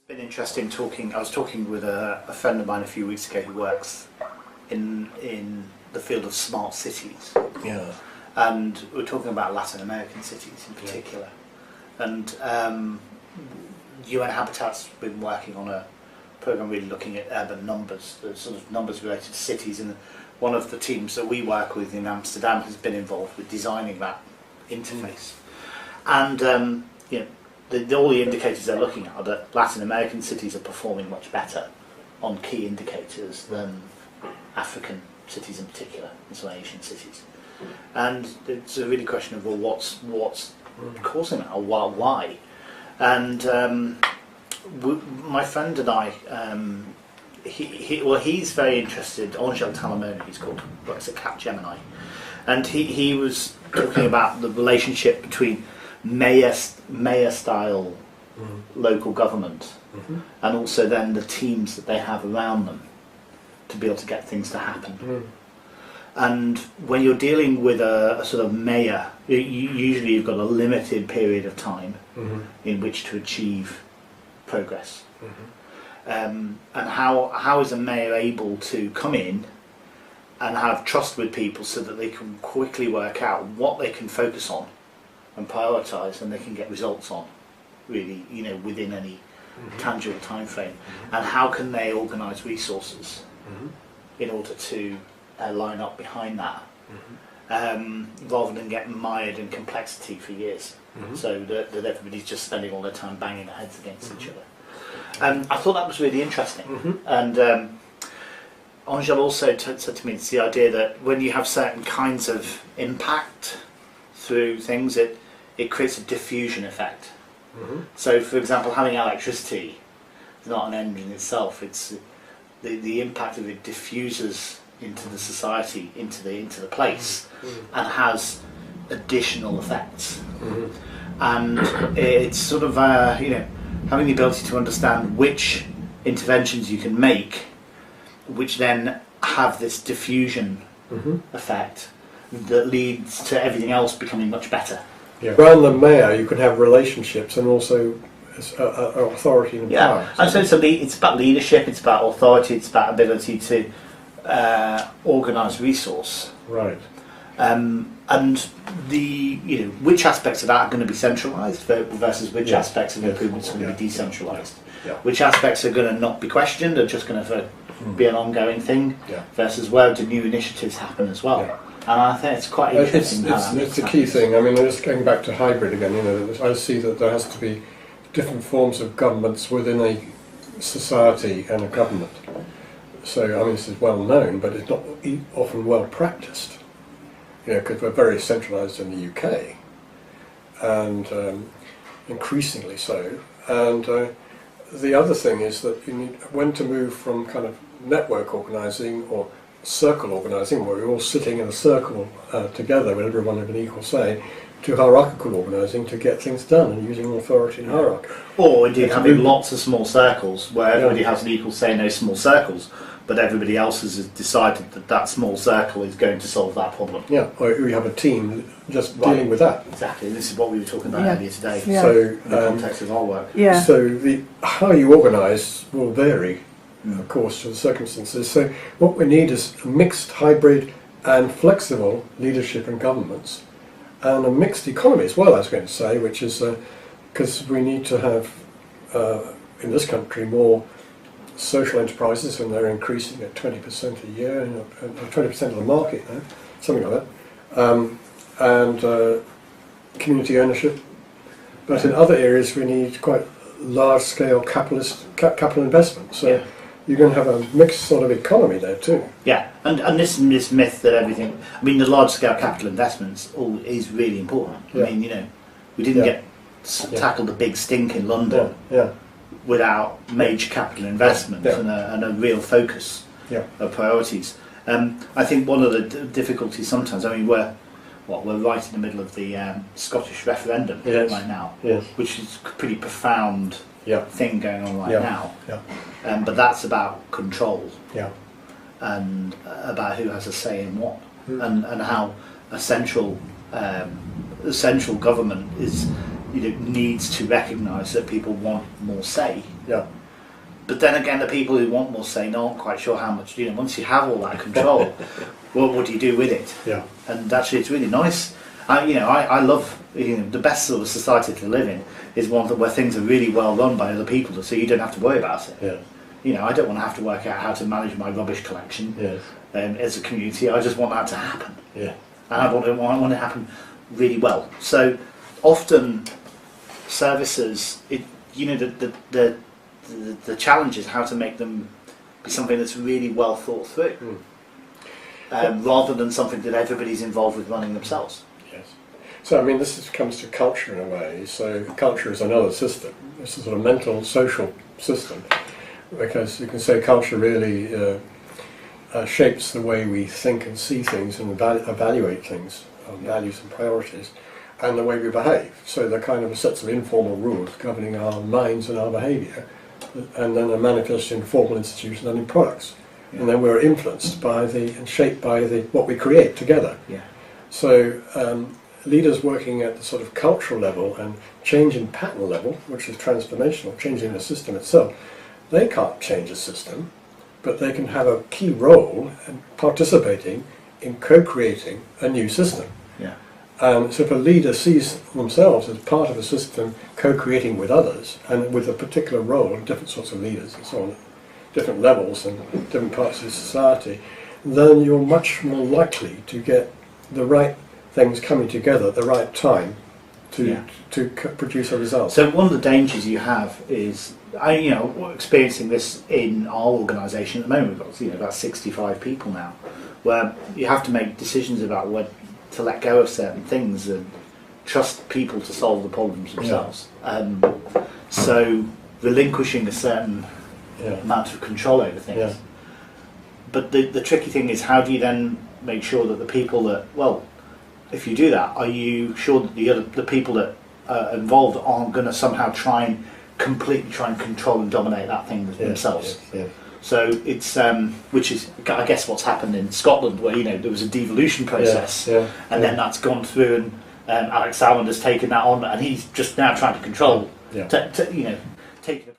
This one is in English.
Been interesting talking. I was talking with a friend of mine a few weeks ago who works in the field of smart cities. Yeah. And we're talking about Latin American cities in particular. Yeah. And UN Habitat's been working on a program really looking at urban numbers, the sort of numbers related to cities. And one of the teams that we work with in Amsterdam has been involved with designing that interface. And you know, all the indicators they're looking at are that Latin American cities are performing much better on key indicators than African cities in particular, and some Asian cities. And it's a really question of, well, what's causing that, or why? And my friend and I, he's very interested. Angel Talamone, he's called, works at Capgemini, and he was talking about the relationship between mayor-style local government, and also then the teams that they have around them to be able to get things to happen. And when you're dealing with a sort of mayor, usually you've got a limited period of time in which to achieve progress. And how is a mayor able to come in and have trust with people so that they can quickly work out what they can focus on and prioritise, and they can get results on, really, you know, within any tangible time frame. And how can they organise resources in order to line up behind that, rather than get mired in complexity for years, so that everybody's just spending all their time banging their heads against each other. I thought that was really interesting. And Angel also said to me, it's the idea that when you have certain kinds of impact through things, it creates a diffusion effect. So, for example, having electricity is not an end in itself. It's the impact of it diffuses into the society, into the place, and has additional effects. And it's sort of you know, having the ability to understand which interventions you can make, which then have this diffusion effect that leads to everything else becoming much better. Yeah. Around the mayor, you can have relationships and also authority and power. And so it's about leadership, it's about authority, it's about ability to organise resource. Right. And which aspects of that are going to be centralised versus which aspects of improvements are going to be decentralised. Which aspects are going to not be questioned, are just going to be an ongoing thing, versus where do new initiatives happen as well. And I think it's quite interesting. It's a key thing. I mean, just going back to hybrid again, you know, I see that there has to be different forms of governments within a society and a government. So, I mean, this is well known, but it's not often well practiced. You know, because we're very centralised in the UK, and increasingly so. And the other thing is that you need when to move from kind of network organising or circle organising, where we're all sitting in a circle together with everyone with an equal say, to hierarchical organising to get things done and using authority and hierarchy. Or indeed having lots of small circles where everybody has an equal say in those small circles, but everybody else has decided that that small circle is going to solve that problem. Yeah, or we have a team just dealing with that. Exactly, this is what we were talking about earlier today. So, in the context of our work. So how you organise will vary, of course, to the circumstances. So what we need is a mixed, hybrid and flexible leadership and governments, and a mixed economy as well, I was going to say, which is because we need to have, in this country, more social enterprises, and they're increasing at 20% a year, 20% of the market now, something like that, and community ownership. But in other areas we need quite large-scale capital investment. So you're going to have a mixed sort of economy there too. Yeah, and this myth that everything, I mean, the large-scale capital investments is really important. I mean, you know, we didn't tackle the big stink in London without major capital investment and a real focus of priorities. I think one of the difficulties sometimes, I mean, we're right in the middle of the Scottish referendum right now, which is a pretty profound thing going on right now. But that's about control and about who has a say in what, and how a central government is, you know, needs to recognise that people want more say But then again, the people who want more say aren't quite sure how much. Once you have all that control, well, what do you do with it? Yeah. And actually, it's really nice. I love the best sort of society to live in is one where things are really well run by other people, so you don't have to worry about it. Yeah. I don't want to have to work out how to manage my rubbish collection. Yes. As a community, I just want that to happen. Yeah. And I want it to happen really well. So often, services, the challenge is how to make them be something that's really well thought through, rather than something that everybody's involved with running themselves. Yes. So, I mean, comes to culture in a way. So, culture is another system. It's a sort of mental, social system, because you can say culture really shapes the way we think and see things and evaluate things, our values and priorities, and the way we behave. So, they're kind of sets of informal rules governing our minds and our behaviour, and then are manifested in formal institutions and in products. Yeah. And then we're influenced by and shaped by what we create together. Yeah. So leaders working at the sort of cultural level and change in pattern level, which is transformational, changing the system itself, they can't change the system, but they can have a key role in participating in co-creating a new system. Yeah. So if a leader sees themselves as part of a system co-creating with others and with a particular role, different sorts of leaders and so on, different levels and different parts of society, then you're much more likely to get the right things coming together at the right time to produce a result. So one of the dangers you have is, we're experiencing this in our organisation at the moment. We've got about 65 people now, where you have to make decisions about when to let go of certain things and trust people to solve the problems themselves. Yeah. So relinquishing a certain amount of control over things. Yeah. But the tricky thing is, how do you then make sure that the people that, if you do that, are you sure that the people that are involved aren't going to somehow completely try and control and dominate that thing themselves? Yeah. So it's which is, I guess, what's happened in Scotland, where there was a devolution process, and then that's gone through, and Alex Salmond has taken that on, and he's just now trying to control, taking